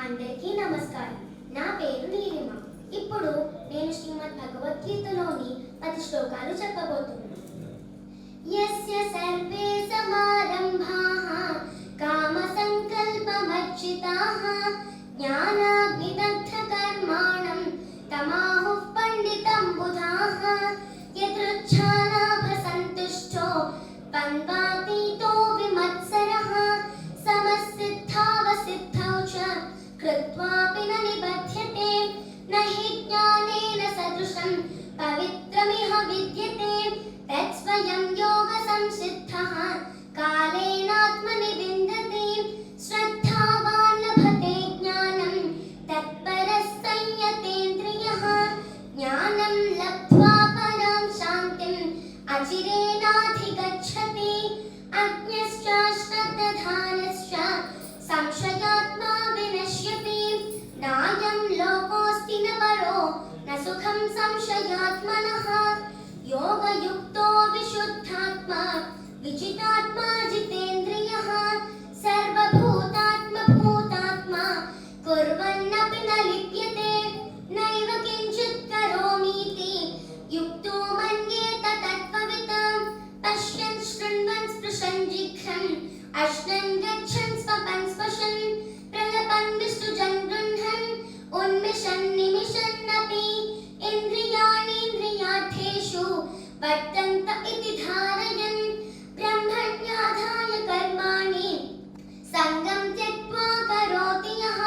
అందరికీ నమస్కారం. నా పేరు నీలిమ. ఇప్పుడు నేను శ్రీమద్ భగవద్గీతలోని 10 శ్లోకాలు చెప్పబోతున్నాను. యస్య సర్వే సమారంభాః కామ సంకల్పమర్చితాః జ్ఞానాగ్నిదగ్ధ కర్మాణం తమాహుః పండితం బుధాః యదృచ్ఛాలాభ సంతుష్టో ద్వంద్వాతీతో విమత్సరః సమసిద్ధావసిద్ధౌ చ కృత్వాపి న నిబధ్యతే నహి జ్ఞానేన సదృశం పవిత్రమిహ విద్యతే తత్స్వయం యోగ సంసిద్ధః కాలేనాత్మని విందతే శ్రద్ధావాన్ లభతే జ్ఞానం తత్పరః సంయతేంద్రియః జ్ఞానం లబ్ధ్వా పరాం శాంతిం అచిరేణాధిగచ్చతి అజ్ఞశ్చ శ్రద్ధధానశ్చ సంశయాత్మా వినశ్యతి నాయం లోకోస్తి న పరో న సుఖం సంశయాత్మనః యోగయుక్తో విశుద్ధాత్మా విజితాత్మా జితేంద్రియః సర్వభూతాత్మ భూతాత్మా కుర్వన్నపి న లిప్యతే నైవ కించిత్ కరోమీతి యుక్తో మన్యేత తత్వవిత్ పశ్యన్ శృణ్వన్ స్పృశన్ జిఘ్రన్ అశ్నన్ గచ్చన్ స్వపన్ స్పశన్ ప్రలపన్ విసృజన్ గృహ్ణన్ ఉన్మిషన్ నిమిషన్నపి ఇంద్రియాణీంద్రియార్థేషు వర్తంత ఇతి ధారయన్ బ్రహ్మణ్యాధాయ కర్మాణి సంగం త్యక్త్వా కరోతి యః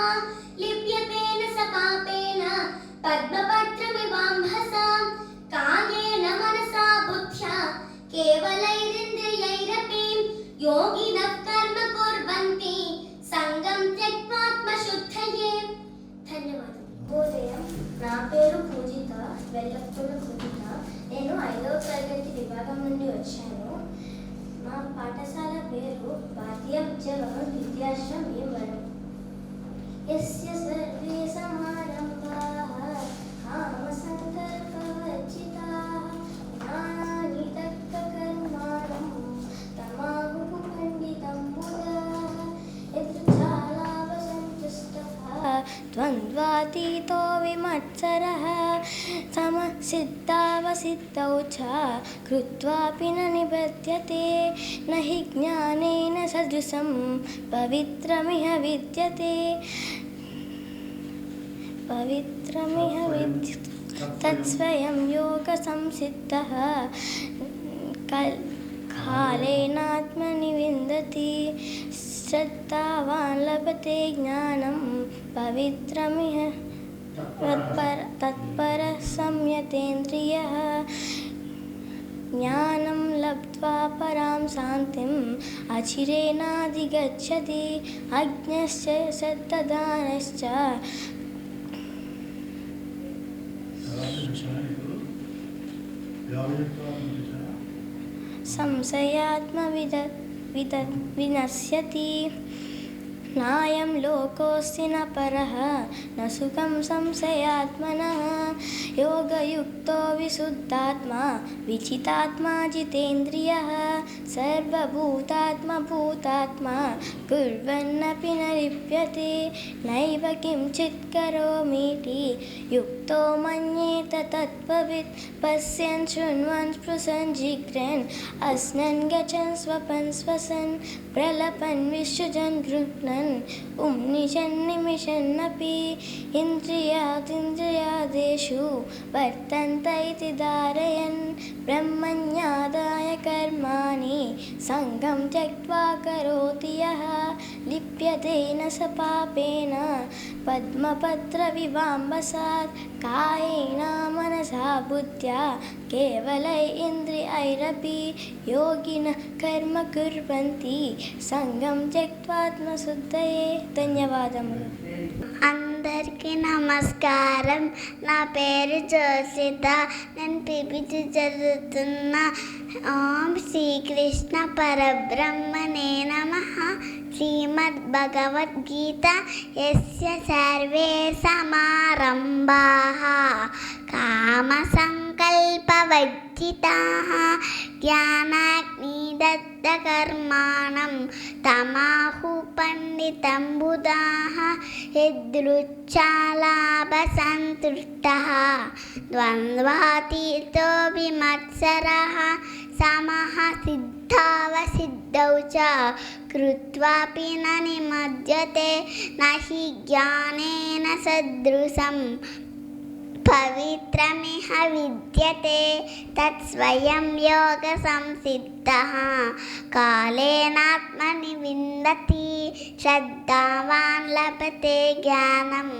లిప్యతే న స పాపేన పద్మపత్రమివాంభసా కాయేన మనసా బుద్ధ్యా కేవలైరింద్రియైరపి యోగినః కర్మ కుర్వంతి సంగం త్యక్త్వాత్మశుద్ధయే. ధన్యవాదాలు. ఉదయం. నా పేరు పూజిత, వెల్లప్పూల పూజిత. నేను 5వ తరగతి విభాగం నుండి వచ్చాను. మా పాఠశాల పేరు భారతీయ విద్యాభవన్ విద్యాశ్రమం భీమవరం. యస్య సర్వే సమారంభాః కామ సంకల్పవర్జితాః జ్ఞానాగ్నిదగ్ధ కర్మాణం తమాహుః పండితం బుధాః యదృచ్ఛాలాభ సంతుష్టః ద్వంద్వాతీతో విమత్సరః సమసిద్ధావసిద్ధౌ చ కృత్వాపి న నిబధ్యతే నహి జ్ఞానేన సదృశం పవిత్రమిహ విద్యతే తత్స్వయం యోగ సంసిద్ధః కాలేనాత్మని విందతి శ్రద్ధావాన్ లభతే జ్ఞానం పవిత్రమిహ తత్పరః సంయతేంద్రియః జ్ఞానం లబ్ధ్వా పరాం శాంతిం అచిరేణాధిగచ్చతి అజ్ఞశ్చ శ్రద్ధధానశ్చ సంశయాత్మ వినశ్యతి నాయం లోకోస్తి న పరః న సుఖం సంశయాత్మనః యోగయుక్తో విశుద్ధాత్మా విజితాత్మా జితేంద్రియః సర్వభూతాత్మ భూతాత్మా కుర్వన్నపి న లిప్యతే నైవ కించిత్ కరోమీతి యుక్తో మన్యేత తత్వవిత్ పశ్యన్ శృణ్వన్ స్పృశన్ జిఘ్రన్ అశ్నన్ గచ్చన్ స్వపన్ స్వసన్ ప్రలపన్ విసృజన్ గృహ్ణన్ ఉన్మిషన్ నిమిషన్నపి ఇంద్రియాదేషు వర్తంత ఇతి ధారయన్ బ్రహ్మణ్యాదాయ కర్మాణి సంగం త్యక్త్వా కరోతి యః లిప్యతే న స పాపేన పద్మపత్ర వివాంబసాత్ కాయేన మనసా బుద్ధ్యా కేవలై ఇంద్రియైరపి యోగినః కర్మ కుర్వంతి సంగం త్యక్త్వాత్మశుద్ధయే. ధన్యవాదములు. అందరికీ నమస్కారం. నా పేరు జోసిత. నేను పిపిటి చదువుతున్నా. ఓం శ్రీకృష్ణ పరబ్రహ్మణే నమః. శ్రీమద్ భగవద్గీత. యస్య సర్వే సమారంభాః కామ సంకల్ప वर्जिताः ज्ञानाग्निदग्धकर्माणं तमाहु पंडितं बुधाः यदृच्छालाभसन्तुष्टः द्वन्द्वातीतो विमत्सरः समः सिद्धावसिद्धौ च कृत्वापि न निमज्जते न हि ज्ञानेन सदृशं पवित्रमिह विद्यते तत्स्वयं योगसंसिद्धः कालेनात्मनि विन्दति श्रद्धावान् लभते ज्ञानं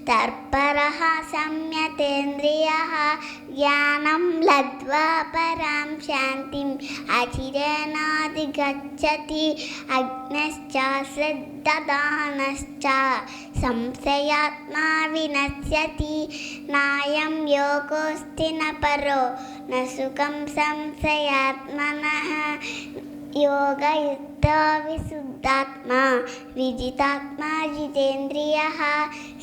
तत्परः संयतेन्द्रियः ज्ञानं लब्ध्वा परां शान्तिम् अचिरेणाधिगच्छति अग्नश्च श्रद्धदानश्च संशयात्मा विनश्यति नायं योगोऽस्ति न परो न सुखं संशयात्मनः योगयुक्तो विशुद्धात्मा विजितात्मा जितेन्द्रियः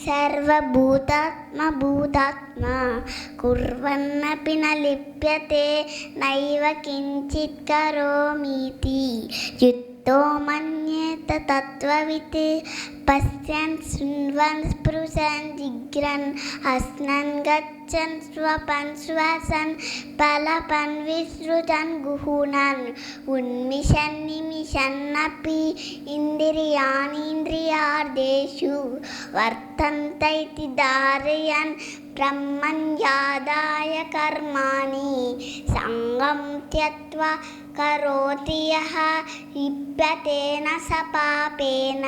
सर्वभूतात्मा भूतात्मा कुर्वन्नपि न लिप्यते नैव किञ्चित् करोमीति युक्तो मन्येत तत्त्ववित् पश्यन् शृण्वन् स्पृशन् जिघ्रन् हसन् गच्छन् स्वपन् श्वसन् पलपन् विसृजन् गुहुनन् उन्मिषन् निमिषन्नपि इन्द्रियाणीन्द्रियार्थेषु वर्तन्ते इति धारयन् ब्रह्मण्यादाय कर्माणि सङ्गं त्यक्त्वा करोति यः लिप्यते न स पापेन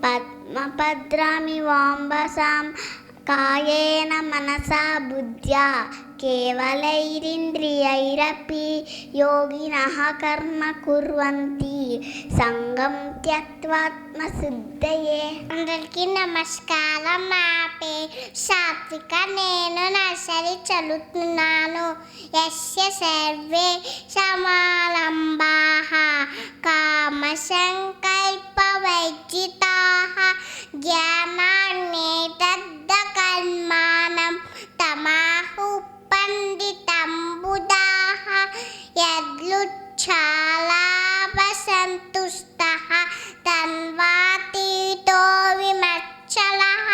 पद्मपद्रामिवाम्बसां कायेन मनसा बुद्ध्या केवलैरिन्द्रियैरपि योगिनः कर्म कुर्वन्ति संगं त्यक्त्वात्मशुद्धये। అందరికీ నమస్కారం. నా పేరు సాత్విక. నేను నర్సరీ చదువుతున్నాను. యస్య సర్వే సమారంభాః కామసంకల్పవర్జితాః జ్ఞానాగ్నిదగ్ధకర్మాణం తమాహు పండితం బుధాః యదృచ్ఛాలాభసంతుష్టः తన్వాతీతో విమచ్చలः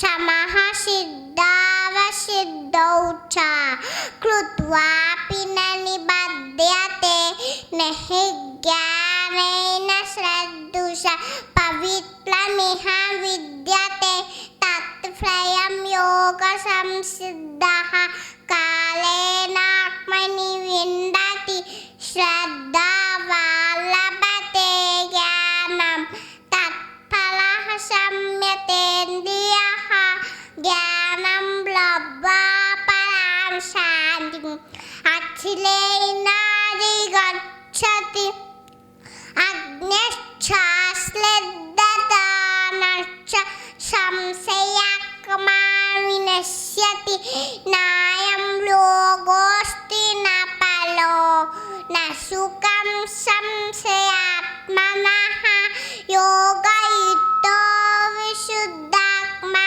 సమः సిద్ధావసిద్ధౌ చ కృత్వాపి న నిబధ్యతే న హి జ్ఞానేన సదృశ పవిత్రమిహ విద్యతే తత్స్వయం योगसंसिद्धः कालेनात्मनि विन्दति श्रद्धावान् लभते ज्ञानं तत्फलः संयतेन्द्रियः ज्ञानं लब्ध्वा परां शान्तिम् अचिरेणाधिगच्छति अग्न्यश्च श्रद्धदानश्च संशयात्मा विनश्यति नायं योगोऽस्ति न परो न सुखं संशयात्मनः योगयुक्तो विशुद्धात्मा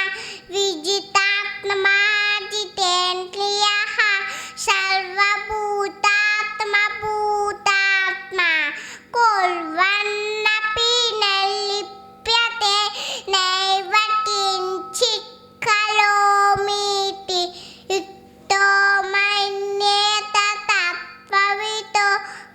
विजितात्मा जितेन्द्रियः सर्वभूतात्मा भूतात्मा कुर्वन्नपि न लिप्यते नैव किञ्चित् करोमीति युक्तो मन्येत तत्त्ववितो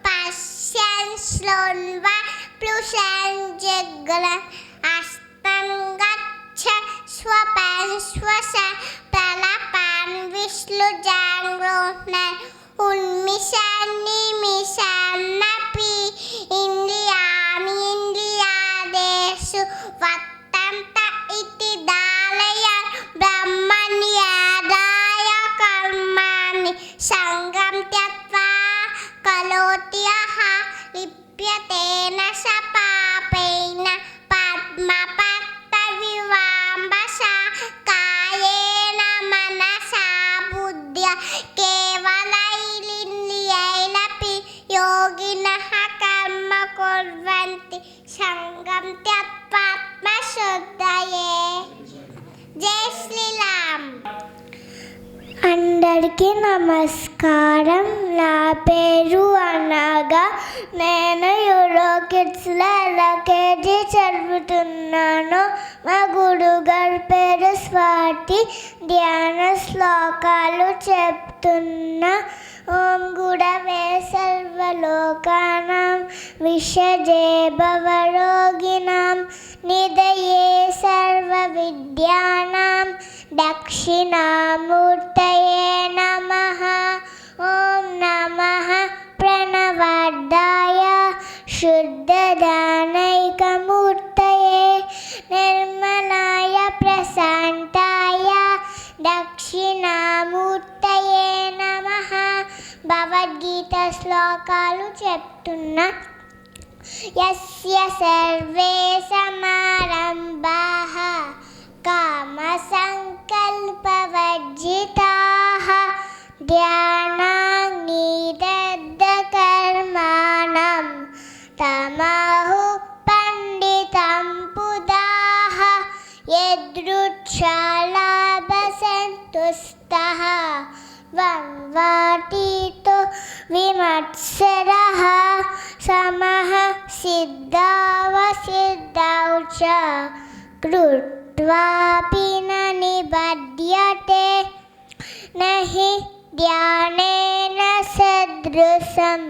पश्यन् शृण्वन् स्पृशन् जिघ्रन् हसन् गच्छन् स्वपन् श्वसन् प्रलपन् विसृजन् गृह्णन् उन्मिषन् निमिषन्नपि इन्द्रियाणीन्द्रियार्थेषु वर्तन्त इति धारयन् ब्रह्मण्यादाय कर्माणि सङ्गं त्यक्त्वा करोति यः लिप्यते न स पापेन पद्मपत्रविवाम्बसा कायेन मनसा बुद्ध्या केवलैरिन्द्रियैरपि योगिनः అందరికీ నమస్కారం. నా పేరు అనగా. నేను యూరో కిడ్స్లో ఎల్కేజీ చదువుతున్నాను. మా గురుగారి పేరు స్వాతి. ధ్యాన శ్లోకాలు చెప్తున్నా. ఓం గురవే సర్వలోకానాం విషజే భవరోగిణాం నిధయే సర్వ విద్యానాం దక్షిణామూర్తయే నమః. ఓం నమః ప్రణవార్థాయ శుద్ధదానైకమూర్తయే నిర్మలాయ ప్రశాంతాయ దక్షిణామూర్తయే నమః. భగవద్గీత శ్లోకాలు చెప్తున్నా. యస్య సర్వే సమారంభాః కామసంకల్పవర్జితాః ధ్యానాగ్నిదగ్ధకర్మాణం తమాహు పండితం పుదాః యదృచ్ఛాలాభసంతుష్టః వంవాతీతో విమత్సరః సమః సిద్ధావసిద్ధౌ చ కృత్వాపి న నిబధ్యతే నహి ధ్యానేన సదృశం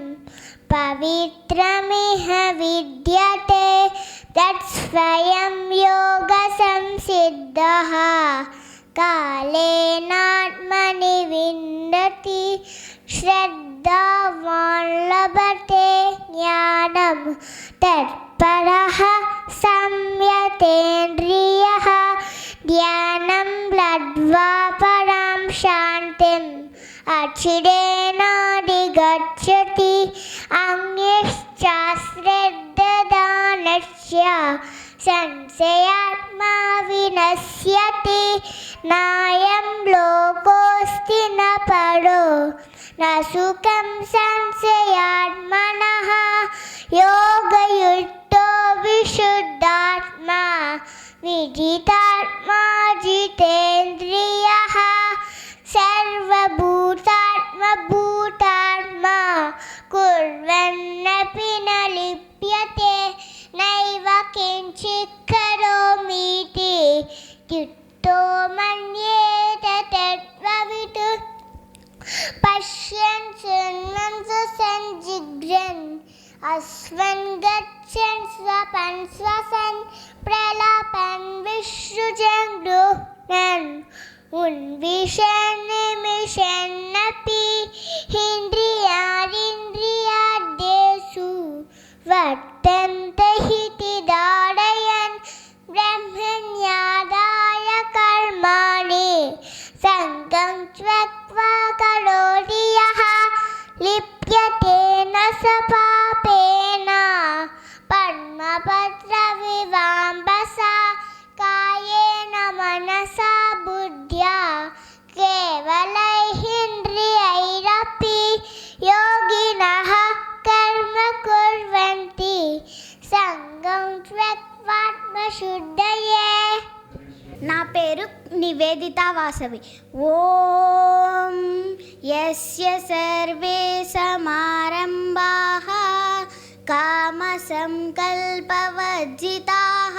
పవిత్రమిహ విద్యతే తత్స్వయం యోగ సంసిద్ధః కాలేనాత్మని విందతి శ్రద్ధావాన్ లభతే జ్ఞానం తత్పరః సంయతేంద్రియః ధ్యానం లబ్ధ్వా పరాం శాంతిం అచిరేనాధిగచ్చతి అన్యశ్చాశ్రద్ధదానస్య సంశయాత్మా వినశ్యతి నాయం లోకోస్తి న పరో న సుఖం సంశయాత్మనః యోగయుక్తో విశుద్ధాత్మా విజితాత్మా జితేంద్రియః సర్వభూతాత్మభూతాత్మా కుర్వన్నపి న లిప్యతే నైవ కించిత్ కరోమీతి యుక్తో మన్యేత తత్వవిత్ పశ్యన్ శృణ్వన్ సంజిఘ్రన్ అస్వన్ గచ్చన్ స్వపన్ శ్వసన్ ప్రలాపన్ విసృజన్ గృహ్ణన్ ఉన్విషన్ నిమిషన్నపి ఇంద్రియాదింద్రియార్థేషు వర్తంతే హితి ధారయన్ బ్రహ్మణ్యాదాయ కర్మాణి సంగం త్యక్త్వా కరోతి యః లిప్యతే న స పాపేన పద్మపత్ర వివాంబసా కాయేన మనసా బుద్ధ్యా కేవలైరింద్రియైరపి యోగినః కర్మ కుర్వంతి సంగం త్యక్త్వాత్మశుద్ధయే. నా పేరు నివేదిత వాసవి. ఓం యస్య సర్వే సమారంభాః కామసంకల్పవర్జితాః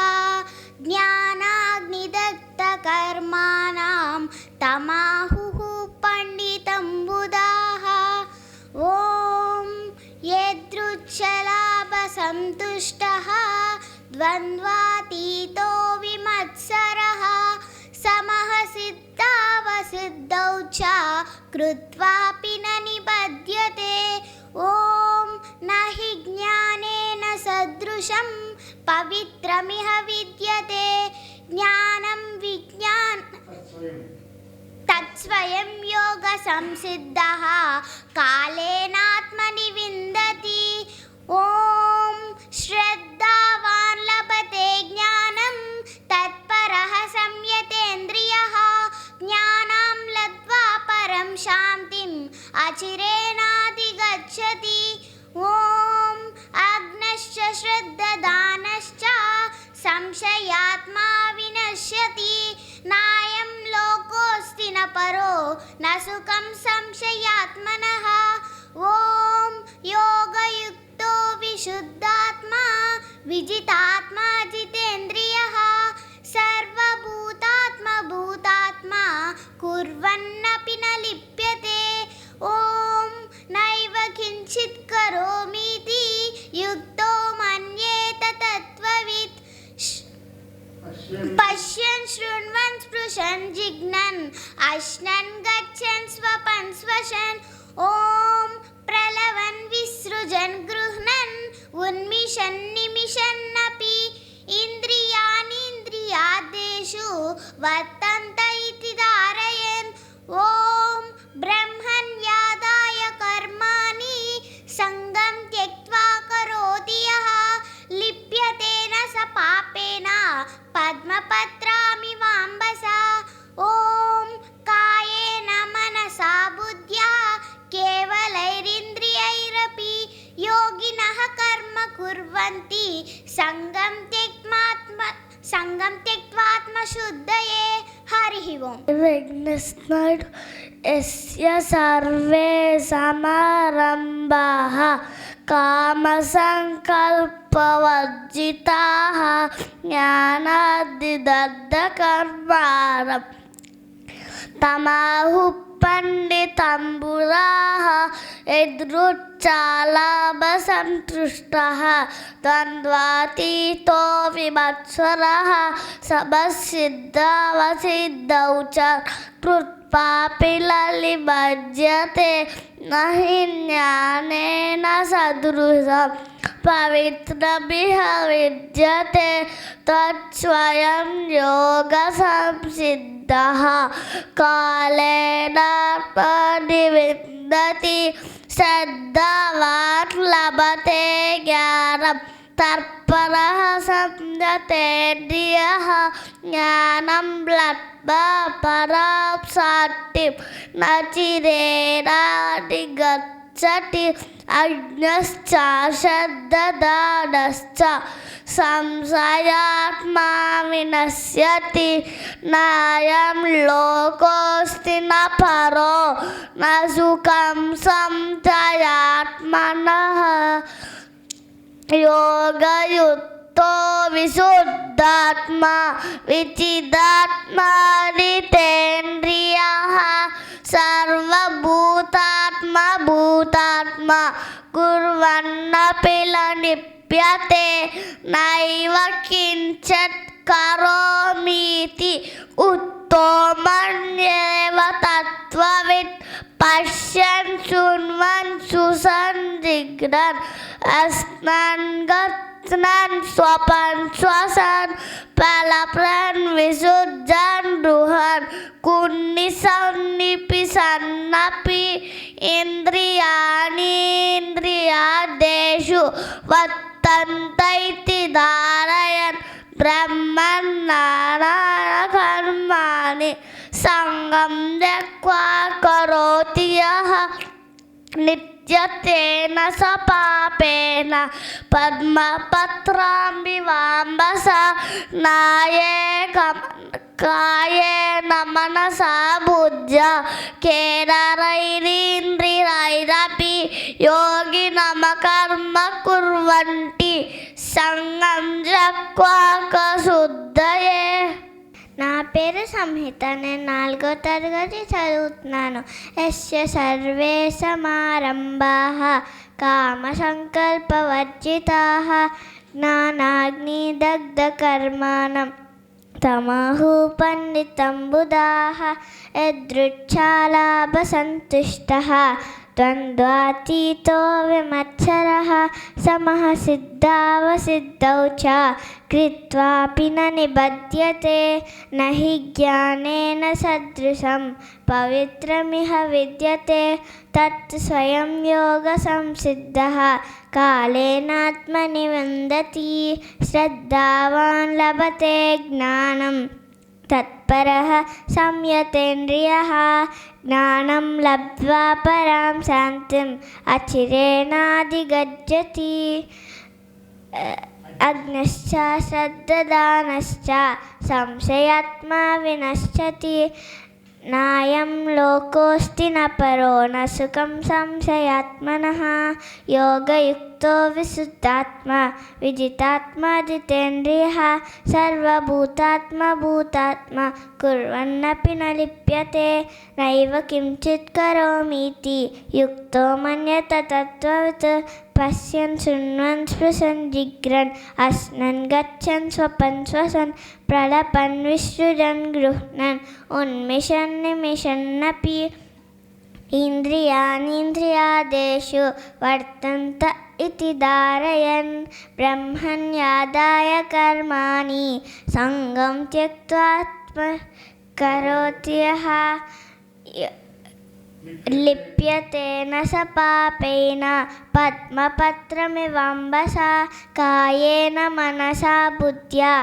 జ్ఞానాగ్నిదగ్ధకర్మాణం తమాహుః పండితం బుధాః. ఓం యదృచ్ఛలాభసంతుష్టః ద్వంద్వాతీతో విమత్సరః సమః సిద్ధావసిద్ధౌ చ కృత్వాపి న నిబధ్యతే. ఓం నహి జ్ఞానేన సదృశం పవిత్రమిహ విద్యతే జ్ఞానం తత్స్వయం యోగ సంసిద్ధః కాలేనాత్మని విందతి. ఓం శ్రద్ధావాన్ లభతే జ్ఞానం తత్పరః సంయతేంద్రియః జ్ఞానం లబ్ధ్వా పరం శాంతిం అచిరేనాధిగచ్చతి. ఓం అగ్నశ్చ శ్రద్ధదానశ్చ సంశయాత్మా వినశ్యతి నాయం లోకోస్తి న పరో न सुखं संशयात्मनः ॐ योगयुक्तो विशुद्धात्मा विजितात्मा जितेन्द्रियः सर्वभूतात्मा भूतात्मा कुर्वन्नपि न लिप्यते ॐ नैव किञ्चित् करोमीति युक्तो मन्येत तत्त्ववित् पश्यन् शृण्वन् स्पृशन् जिघ्नन् अश्नन् गच्छन् स्वपन् स्वशन् ॐ प्रलवन् विसृजन् गृह्णन् उन्मिषन् निमिषन्नपि इन्द्रियाणीन्द्रियादेषु वर्तन्त इति धारयन् ॐ ब्रह्मण्यादाय कर्माणि सङ्गं त्यक्त्वा करोति यः लिप्यते न स पापेन पद्मपत्रामिवाम्बसा ॐ कायेन मनसा बुद्ध्या केवलैरिन्द्रियैरपि योगिनः कर्म कुर्वन्ति सङ्गं त्यक्त्वात्मशुद्धये हरिः ओम् विघ्नस्मत् यस्य सर्वे समारम्भाः कामसङ्कल्पवर्जिताः ज्ञानाद्धिदग्धकर्मारम् तमाहुः पण्डितम्बुराः यदृच्छालाभसन्तुष्टः द्वन्द्वातीतो विमत्सरः समसिद्धावसिद्धौ च कृत्पापि ललिभज्यते न हि ज्ञानेन सदृशम् पवित्रमिह विद्यते तत्स्वयं योगसंसिद्धः कालेन परिविन्दति श्रद्धावान् लभते ज्ञानं तत्परः संयतेन्द्रियः ज्ञानं लब्ध्वा परां शान्तिं न चिरेणाधिगच्छति अज्ञश्च श्रद्धादानश्च संशयात्मा विनश्यति नायं लोकोऽस्ति न परो न सुखं संशयात्मनः योगयुक्तो विशुद्धात्मा विजितात्मा जितेन्द्रियः सर्वभूतात्मा भूतात्मा कुर्वन्नपि न लिप्यते नैव किञ्चित् करोमीति उक्तो मन्येव तत्त्ववित् पश्यन् शृण्वन् स्पृशन् जिघ्रन् अश्नन् गच्छन् स्वपन् स्वशन् प्रलभन् विसृजन् गृह्णन् कुन्निशन् निपिशन्नपि इन्द्रियाणीन्द्रियादेषु वर्तन्त इति धारयन् ब्रह्मण्यादाय सङ्गं त्यक्त्वा करोति यः नित्यतेन स पापेन पद्मपत्राम्बिवाम्बसा कायेन मनसा बुद्ध्या केनरैरिन्द्रियैरपि योगिनः कर्म कुर्वन्ति सङ्गं त्यक्त्वा शुद्धये. నా పేరు సంహిత. నేను 4వ తరగతి చదువుతున్నాను. యస్య సర్వే సమారంభాః కామసంకల్పవర్జితాః జ్ఞానాగ్నిదగ్ధకర్మాణం తమాహు పండితం బుధాః యదృచ్ఛాలాభసంతుష్టः ద్వంద్వాతీతో విమత్సరः సమః సిద్ధావసిద్ధౌ చ కృత్వాపి న నిబధ్యతే నహి జ్ఞానేన సదృశం పవిత్రమిహ విద్యతే తత్ స్వయం యోగ సంసిద్ధః కాలేనాత్మని విందతి శ్రద్ధావాన్ లభతే జ్ఞానం తత్పరః సంయతేంద్రియః జ్ఞానం లబ్ధ్వా పరాం శాంతిం అచిరేణాధిగచ్చతి అగ్నిశ్చ శ్రద్ధాదానశ్చ సంశయాత్మా వినశ్యతి नायं लोकोऽस्ति न परो न सुखं संशयात्मनः योगयुक्तो विशुद्धात्मा विजितात्मा जितेन्द्रियः सर्वभूतात्मा भूतात्मा कुर्वन्नपि न लिप्यते नैव किञ्चित् करोमीति युक्तो मन्यते तत्त्ववित् पश्यन् शृण्वन् स्पृशन् जिघ्रन् अश्नन् गच्छन् स्वपन् श्वसन् प्रलपन् विसृजन् गृह्णन् उन्मिषन् निमिषन्नपि इन्द्रियाणीन्द्रियादेषु वर्तन्त इति धारयन् ब्रह्मण्यादाय कर्माणि सङ्गं त्यक्त्वा करोति यः लिप्यते न स पापेन पद्मपत्रमिवाम्बसा कायेन मनसा बुद्ध्या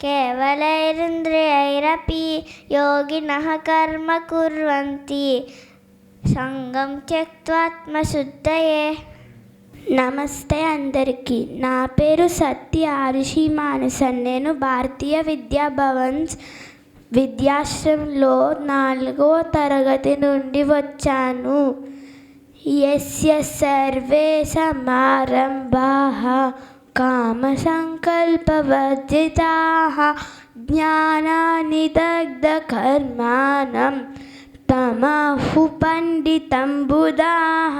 केवलैरिन्द्रियैरपि योगिनः कर्म कुर्वन्ति సంగం త్యక్త్వాత్మశుద్ధయే. నమస్తే అందరికీ. నా పేరు సత్య ఆరుషి మానసన్. నేను భారతీయ విద్యాభవన్స్ విద్యాశ్రమంలో 4వ తరగతి నుండి వచ్చాను. యస్య సర్వే సమారంభాః కామసంకల్పవర్జితాః జ్ఞానానిదగ్ధకర్మాణం తమహు పండితం బుధాః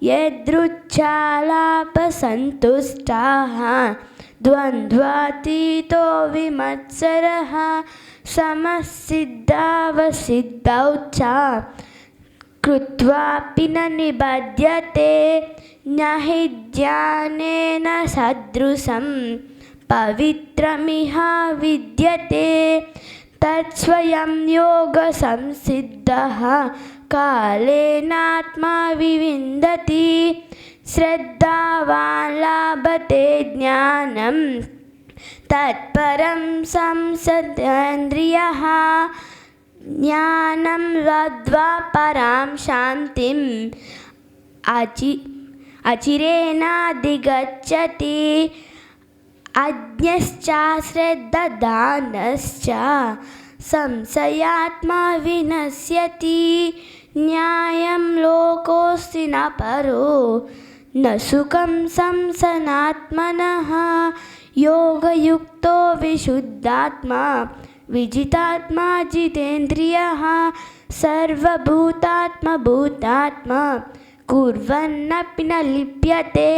యదృచ్ఛాలాపసంతుష్టాః ద్వంద్వాతీతో విమత్సరః సమసిద్ధావసిద్ధౌ చ కృత్వాపి న నిబధ్యతే నహి జ్ఞానేన సదృశం పవిత్రమిహ విద్యతే తత్స్వయం యోగ సంసిద్ధః కాలేనాత్మా వివిందతి శ్రద్ధావాన్ లాభతే జ్ఞానం తత్పరం సంసదేంద్రియః జ్ఞానం లబ్ధ్వా పరాం శాంతిం అచిరేణాధిగచ్చతి అజ్ఞశ్చ శ్రద్ధదానశ్చ సంశయాత్మా వినశ్యతి న్యాయం లోకోస్తి న పరో న సుఖం సంసనాత్మనః యోగయుక్తో విశుద్ధాత్మా విజితాత్మా జితేంద్రియః సర్వభూతాత్మ భూతాత్మా కుర్వన్నపి న లిప్యతే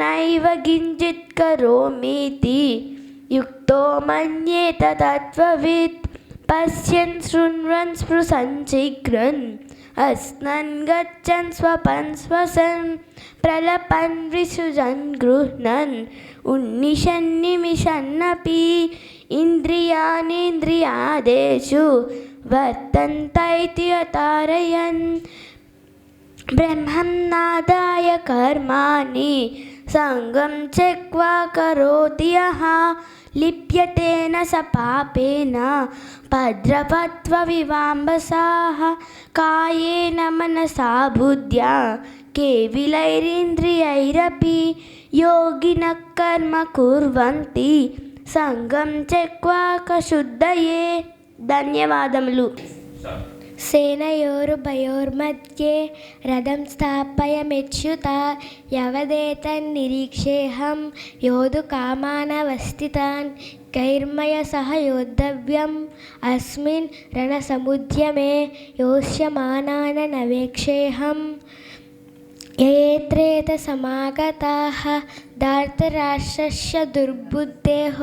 నైవ కించిత్ కరోమీతి యుక్తో మన్యేత తత్వవిత్ పశ్యన్ శృణ్వన్ స్పృశన్ జిఘ్రన్ అశ్నన్ గచ్చన్ స్వపన్ శ్వసన్ ప్రలపన్ విసృజన్ గృహ్ణన్ ఉన్నిషన్ నిమిషన్నపి ఇంద్రియాణీంద్రియాదేషు వర్తంత ఇతి అతారయన్ బ్రహ్మన్నాదాయ కర్మాణి సంగం త్యక్త్వా కరోతి యః లిప్యతే న స పాపేన భద్రపత్వవివాంబసాః కాయేన మనసా బుద్ధ్యా కేవలైరింద్రియైరపి యోగినః కర్మ కుర్వంతి సంగం త్యక్త్వా శుద్ధయే. ధన్యవాదములు. సేనయోరుభయోర్मध्ये రథం స్థాపయమేచ్యుత యవదేతన్నిరీక్షేహం యోధు కామానవస్థితాన్ కైర్మయ సహ యోద్ధవ్యం అస్మిన్ రణసముద్యమే యోష్యమానాన నవేక్షేహం ఏత్రేత సమాగతాః ధార్తరాష్ట్రస్య దుర్బుద్ధేః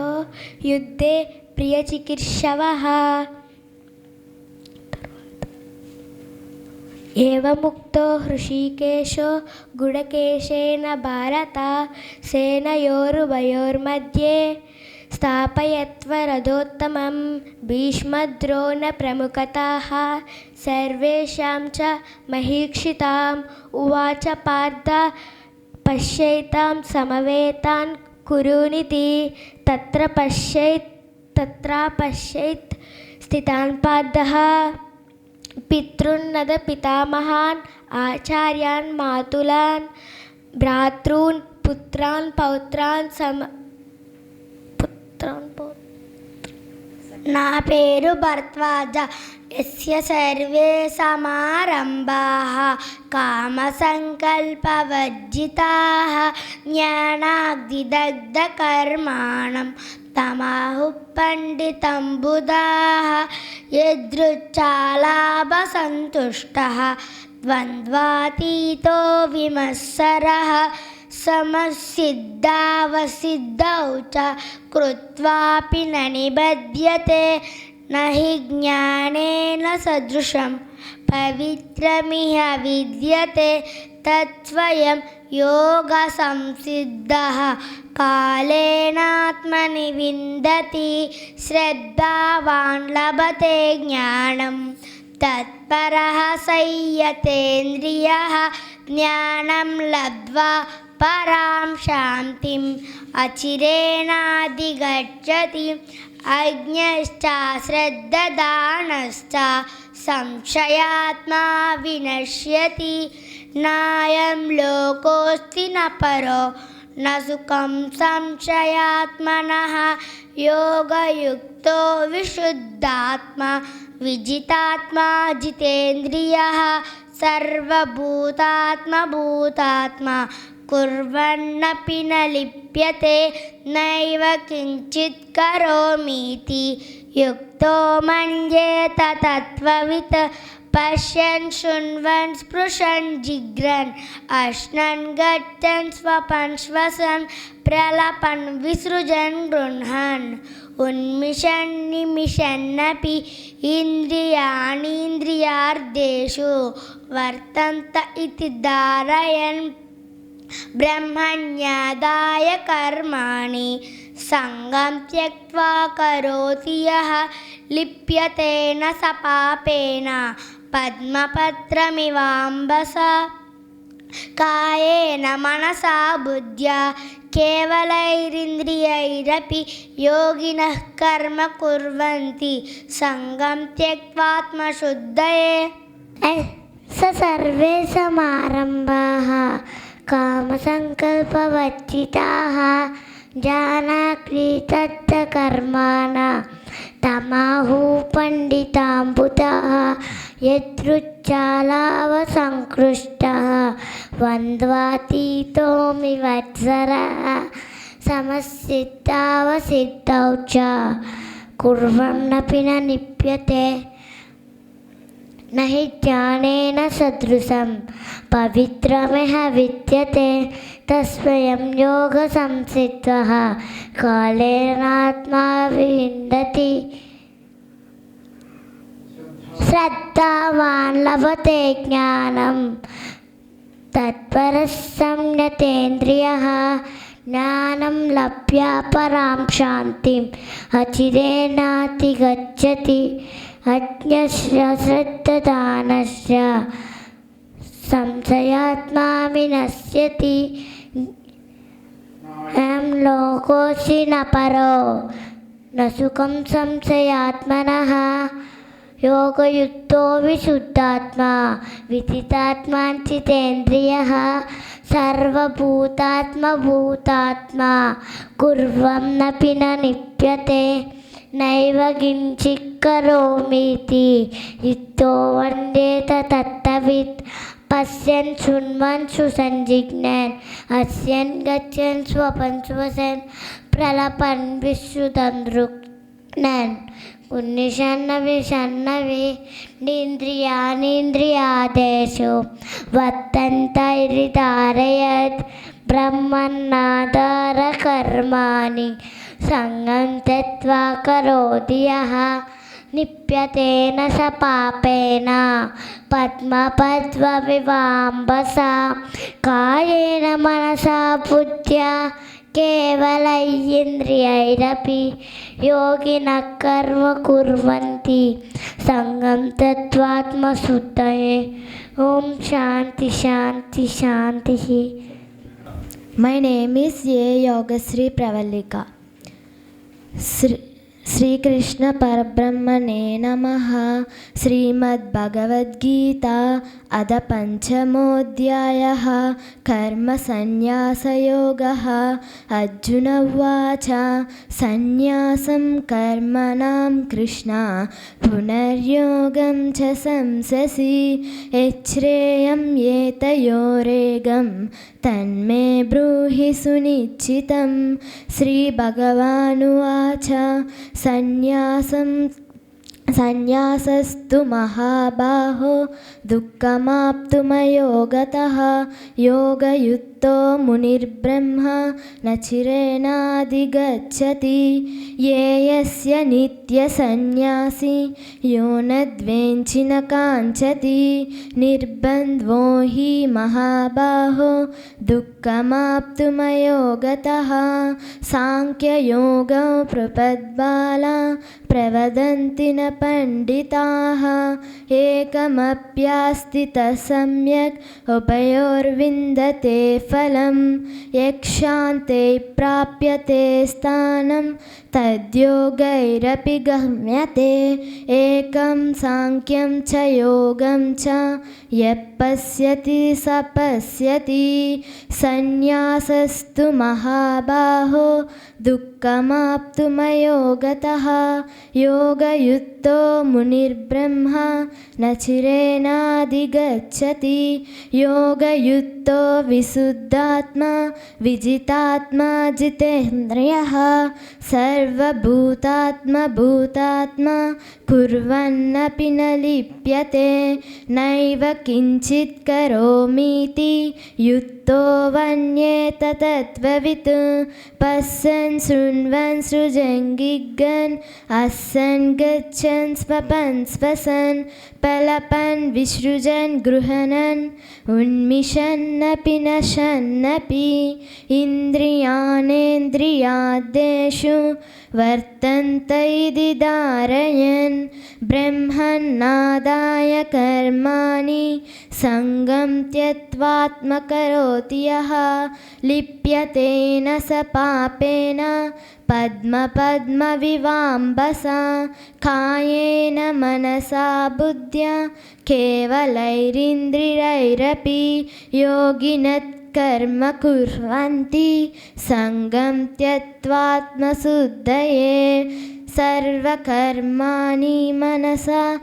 యుద్ధే ప్రియచికిత్సవః. ఏవముక్తో హృషీకేశో గుడకేశేన భారత సేనయోరుభయోర్मध्ये స్థాపయత్వ రథోత్తమం భీష్మద్రోణ ప్రముఖతాః సర్వేషాం చ మహీక్షితాం ఉవాచ పార్థ పశ్యైతాం సమవేతాన్ కురునితి తత్ర పశ్యైత్ స్థితాన్ పార్థః పితృన్నద పితామహాన్ ఆచార్యాన్ మాతులాన్ భ్రాతॄన్ పుత్రాన్ పౌత్రాన్ నా పేరు భరద్వాజ. యస్య సర్వే సమారంభాః కామసంకల్పవర్జితాః జ్ఞానాగ్నిదగ్ధకర్మాణం తమాహు పండితం బుధాః యదృచ్ఛాలాభసంతుష్టः ద్వంద్వాతీతో విమత్సరः సమసిద్ధావసిద్ధౌ చ కృత్వాపి న నిబధ్యతే నహి జ్ఞానేన సదృశం పవిత్రమిహ విద్యతే తత్స్వయం యోగ సంసిద్ధః కాలేనాత్మని విందతి శ్రద్ధావాన్ లభతే జ్ఞానం తత్పరః సంయతేంద్రియః జ్ఞానం లబ్ధ్వా పరాం శాంతిం అచిరేణాధిగచ్చతి అజ్ఞశ్చ శ్రద్ధదానశ్చ సంశయాత్మా వినశ్యతి నాయం లోకోస్తి న పరో న సుఖం సంశయాత్మనః యోగయుక్తో విశుద్ధాత్మా విజితాత్మా జితేంద్రియః సర్వభూతాత్మభూతాత్మా కుర్వన్నపి న లిప్యతే నైవ కించిత్ కరోమీతి యుక్తో మన్యేత తత్వవిత్ పశ్యన్ శృణ్వన్ స్పృశన్ జిఘ్రన్ అశ్నన్ గచ్చన్ స్వపన్ శ్వసన్ ప్రలపన్ విసృజన్ గృహన్ ఉన్మిషన్ నిమిషన్నపి ఇంద్రియాణీంద్రియార్థేషు వర్తంత ఇతి ధారయన్ బ్రహ్మణ్యాదాయ కర్మాణి సంగం త్యక్త్వా కరోతి యః లిప్యతేన స పాపేన పద్మపత్రమివాంబసా కాయేన మనసా బుద్ధ్యా కేవలైరింద్రియైరపి యోగినః కర్మ కుర్వంతి సంగం త్యక్త్వాత్మశుద్ధయే. స సర్వే సమారంభాః కామసంకల్పవర్జితాః జానాక్రీతచ్చ కర్మాణ తమాహు పండితాంబుతాః యదృచ్ఛాలావసంకృష్టः ద్వంద్వాతీతో విమత్సరः సమసిద్ధావసిద్ధౌ చ కుర్వన్నపి న లిప్యతే నహి జ్ఞానేన సదృశం పవిత్రమిహ విద్యతే తస్వయం యోగ సంసిద్ధః కాలేనాత్మా విందతి శ్రద్ధావాన్ లభతే జ్ఞానం తత్పరః సంయతేంద్రియః జ్ఞానం లభ్య పరాం శాంతిం అచిరేణాధిగచ్చతి అజ్ఞస్య శ్రద్ధదానస్య సంశయాత్మా వినశ్యతి అయం లోకోసి న పరో న సుఖం సంశయాత్మనః యోగయుక్తో విశుద్ధాత్మా విజితాత్మా జితేంద్రియః సర్వభూతాత్మభూతాత్మా కుర్వన్నపి న లిప్యతే నైవ కించిత్ కరోమీతి యుక్తో వందేత తత్తవిత్ పశ్యన్ శృణ్వన్ శృశన్ జిఘ్నన్ అస్యన్ గచ్చన్ స్వపన్ శ్వసన్ ప్రలపన్ విశ్రుతన్ దృక్నన్ ఉన్నిషన్నవి నింద్రియాణీంద్రియాదేషు వర్తంతైరి ధారయత్ బ్రహ్మన్నాధార కర్మాణి సంగం త్యక్త్వా కరోతి యః లిప్యతేన స పాపేన పద్మపద్మవివాంబసా కాయేన మనసా బుద్ధ్యా కేవలైంద్రియైరపి యోగినః కర్మ కుర్వంతి సంగం తత్వాత్మశుద్ధయే. ఓం శాంతి శాంతి శాంతి. My name is A. Yogasri Pravalika. Srikrishna పరబ్రహ్మణే నమః. శ్రీమద్భగవద్గీతా అథ పంచమోऽధ్యాయः. కర్మ సన్యాసయోగः. అర్జున ఉవాచ సన్యాసం కర్మణాం కృష్ణ పునర్యోగం చ సంససి యచ్ఛ్రేయం ఏతయోరేగం తన్మే బ్రూహి సునిశ్చితం. శ్రీభగవానువాచ సన్యాసస్తు మహాబాహో దుఃఖమాప్తుమయో గతః. యోగయుక్తో మునిర్బ్రహ్మ న చిరేణాధిగచ్చతి. యస్య నిత్యసన్యాసి యో న ద్వేంచి న కాంచతి. నిర్బంధ్వో హి మహాబాహో దుఃఖమాప్తుమయో గతః. సాంఖ్యయోగో ప్రపద్బాలా ప్రవదంతి న పండితాః. ఏకమప్యాస్థితః సమ్యక్ ఉభయోర్విందతే ఫలం. యక్షాంతే ప్రాప్యతే స్థానం తద్యోగైరపి గమ్యతే. ఏకం సాంఖ్యం చ యోగం చ యఃపశ్యతి స పశ్యతి. సన్యాసస్తు మహాబాహో దుఃఖమాప్తుమయో గతః. యోగయుక్తో మునిర్బ్రహ్మ న చిరేణాధిగచ్చతి. యోగయుక్తో విశుద్ధాత్మా విజితాత్మా జితేంద్రియః. సర్వభూతాత్మభూతాత్మా కుర్వన్నపి న లిప్యతే. నైవ కించిత్ కరోమీతి యుక్తో వన్యేత తత్వవిత్. పశ్యన్ శృణ్వన్ సృజన్ గిగ్గన్ అస్సన్ గచ్చన్ స్వపన్ శ్వసన్ పలపన్ విసృజన్ గృహణన్ ఉన్మిషన్నపి నశన్నపి. ఇంద్రియాణేంద్రియార్థేషు వర్తంత ఇతి ధారయన్. బ్రహ్మన్నాదాయ కర్మాణి సంగం త్యక్త్వాత్మకరోతి యః. లిప్యతేన స పాపేన పద్మపద్మవివాంబసా. కాయేన మనసా బుద్ధ్యా కేవలైరింద్రియైరపి యోగినః కర్మ కుర్వంతి సంగం త్యక్త్వాత్మశుద్ధయే. సర్వకర్మాణి మనసా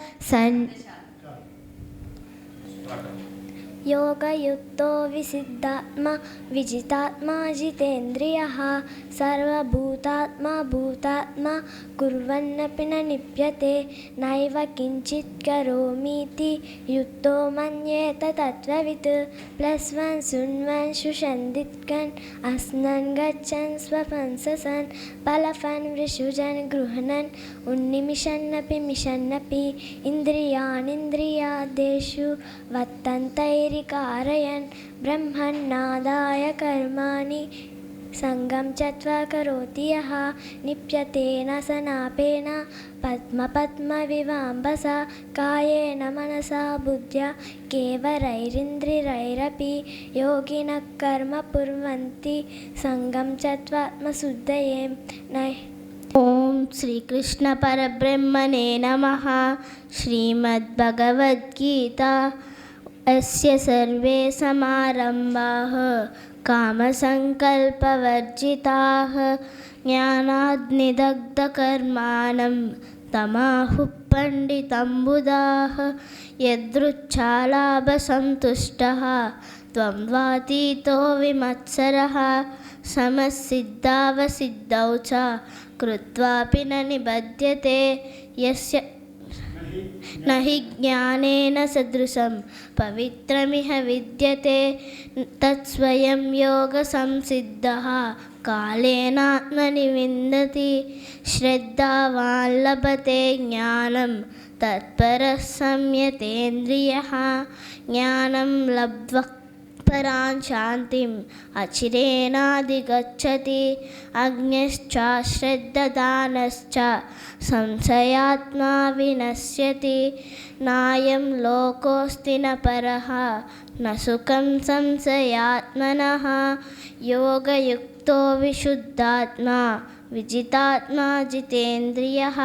योगयुक्तो विसिद्धात्मा विजितात्मा जितेन्द्रियः. सर्वभूतात्मा भूतात्मा कुर्वन्नपि न लिप्यते. नैव किञ्चित् करोमीति युक्तो मन्येत तत्त्ववित्. प्लस्वन् शृण्वन् शुषन्दिक्कन् अस्नन् गच्छन् स्वपन् ससन् पलफन् विसृजन् गृह्णन् उन्निमिषन्नपि मिषन्नपि. इन्द्रियाणीन्द्रियार्थेषु वर्तन्तैरिकारयन्. ब्रह्मन्नादाय कर्माणि संगं चत्वा करोति यः. लिप्यतेन सनापेन पद्मपद्मविवाम्बसा. कायेन मनसा बुद्ध्या केवलैरिन्द्रियैरपि योगिनः कर्म कुर्वन्ति संगं चत्वात्मशुद्धये. ఓం శ్రీకృష్ణ పరబ్రహ్మణే నమః. శ్రీమద్భగవద్గీత అస్య సర్వే సమారంభాః కామసంకల్పవర్జితాః. జ్ఞానాగ్నిదగ్ధకర్మాణం తమాహుః పండితం బుధాః. యదృచ్ఛాలాభసంతుష్టः ద్వంద్వాతీతో విమత్సరः. సమసిద్ధావసిద్ధౌ చ కృత్వాపి న నిబధ్యతే. యస్య నహి జ్ఞానేన సదృశం పవిత్రమిహ విద్యతే. తత్స్వయం యోగ సంసిద్ధః కాలేనాత్మని విందతి. శ్రద్ధావాన్ లభతే జ్ఞానం తత్పరః సంయతేంద్రియః. జ్ఞానం లబ్ధ్వా పరాం శాంతిం అచిరేణాధిగచ్చతి. అజ్ఞశ్చాశ్రద్ధదానశ్చ సంశయాత్మా వినశ్యతి. నాయం లోకోస్తి న పరః న సుఖం సంశయాత్మనః. యోగయుక్తో విశుద్ధాత్మా विजितात्मा जितेन्द्रियः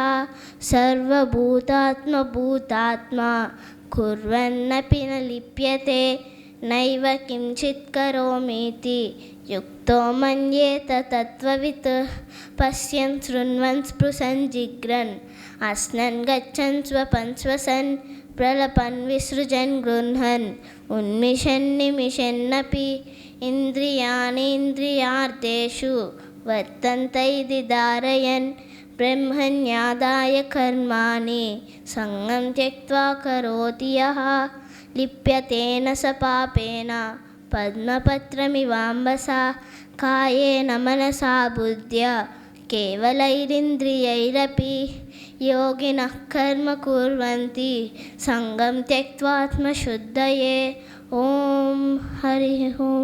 सर्वभूतात्मभूतात्मा कुर्वन्नपि न लिप्यते नैव किञ्चित् करोमीति युक्तो मन्येत तत्त्ववित् पश्यन् शृण्वन् स्पृशन् जिघ्रन् अश्नन् गच्छन् स्वपन् श्वसन् प्रलपन् विसृजन् गृह्णन् उन्मिषन् निमिषन्नपि इन्द्रियाणीन्द्रियार्थेषु वर्तन्त इति धारयन् ब्रह्मण्यादाय कर्माणि सङ्गं त्यक्त्वा करोति यः लिप्यतेन स पापेन पद्मपत्रमिवाम्बसा कायेन मनसा बुद्ध्या केवलैरिन्द्रियैरपि योगिनः कर्म कुर्वन्ति सङ्गं त्यक्त्वात्मशुद्धये। ॐ हरिः ओम्।